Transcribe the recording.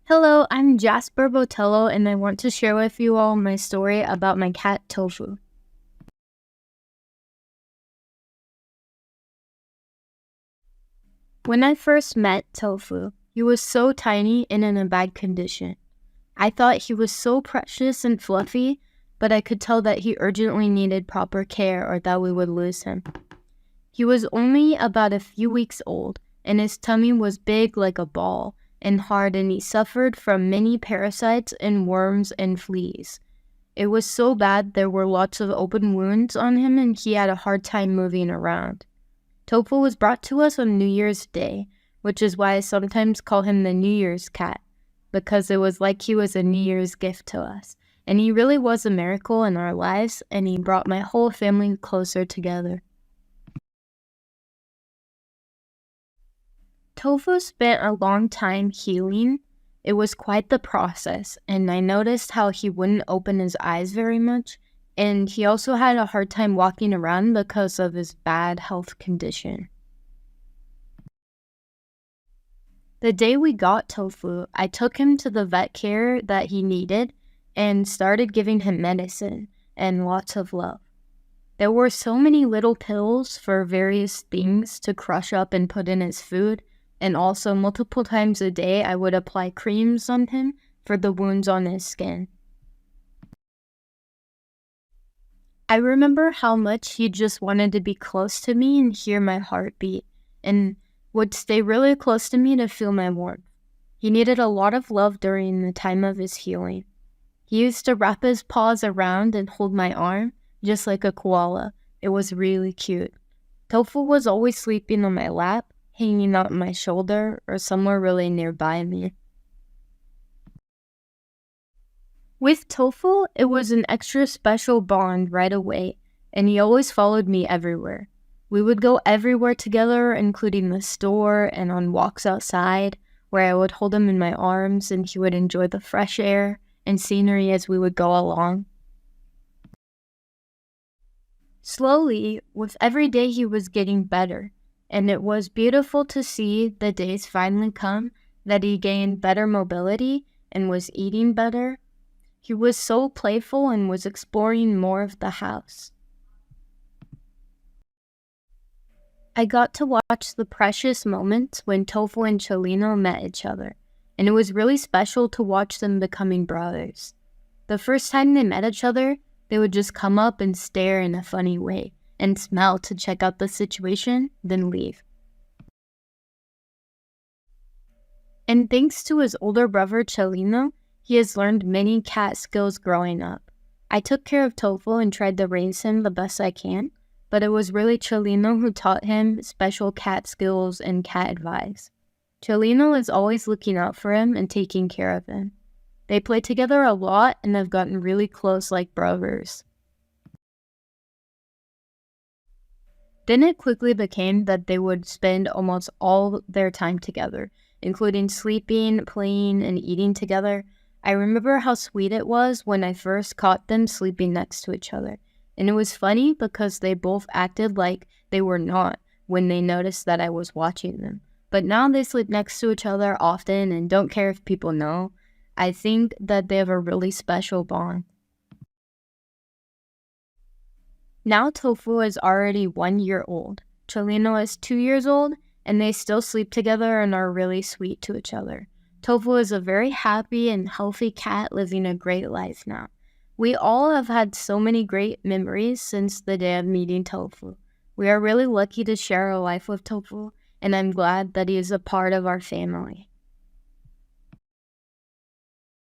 Hello, I'm Jasper Boteilho, and I want to share with you all my story about my cat Tofu. When I first met Tofu, he was so tiny and in a bad condition. I thought he was so precious and fluffy, but I could tell that he urgently needed proper care or that we would lose him. He was only about a few weeks old, and his tummy was big like a ball and hard, and he suffered from many parasites and worms and fleas. It was so bad there were lots of open wounds on him, and he had a hard time moving around. Tofu was brought to us on New Year's Day, which is why I sometimes call him the New Year's cat, because it was like he was a New Year's gift to us. And he really was a miracle in our lives, and he brought my whole family closer together. Tofu spent a long time healing. It was quite the process, and I noticed how he wouldn't open his eyes very much, and he also had a hard time walking around because of his bad health condition. The day we got Tofu, I took him to the vet care that he needed and started giving him medicine and lots of love. There were so many little pills for various things to crush up and put in his food, and also multiple times a day I would apply creams on him for the wounds on his skin. I remember how much he just wanted to be close to me and hear my heartbeat, and would stay really close to me to feel my warmth. He needed a lot of love during the time of his healing. He used to wrap his paws around and hold my arm, just like a koala. It was really cute. Tofu was always sleeping on my lap, hanging on my shoulder, or somewhere really nearby me. With Tofu, it was an extra special bond right away, and he always followed me everywhere. We would go everywhere together, including the store and on walks outside, where I would hold him in my arms and he would enjoy the fresh air and scenery as we would go along. Slowly, with every day he was getting better, and it was beautiful to see the days finally come that he gained better mobility and was eating better. He was so playful and was exploring more of the house. I got to watch the precious moments when Tofu and Cholino met each other, and it was really special to watch them becoming brothers. The first time they met each other, they would just come up and stare in a funny way, and smile to check out the situation, then leave. And thanks to his older brother Cholino, he has learned many cat skills growing up. I took care of Tofu and tried to raise him the best I can, but it was really Cholino who taught him special cat skills and cat advice. Cholino is always looking out for him and taking care of him. They play together a lot and have gotten really close like brothers. Then it quickly became that they would spend almost all their time together, including sleeping, playing, and eating together. I remember how sweet it was when I first caught them sleeping next to each other. And it was funny because they both acted like they were not when they noticed that I was watching them. But now they sleep next to each other often and don't care if people know. I think that they have a really special bond. Now Tofu is already 1 year old. Cholino is 2 years old, and they still sleep together and are really sweet to each other. Tofu is a very happy and healthy cat living a great life now. We all have had so many great memories since the day of meeting Tofu. We are really lucky to share our life with Tofu, and I'm glad that he is a part of our family.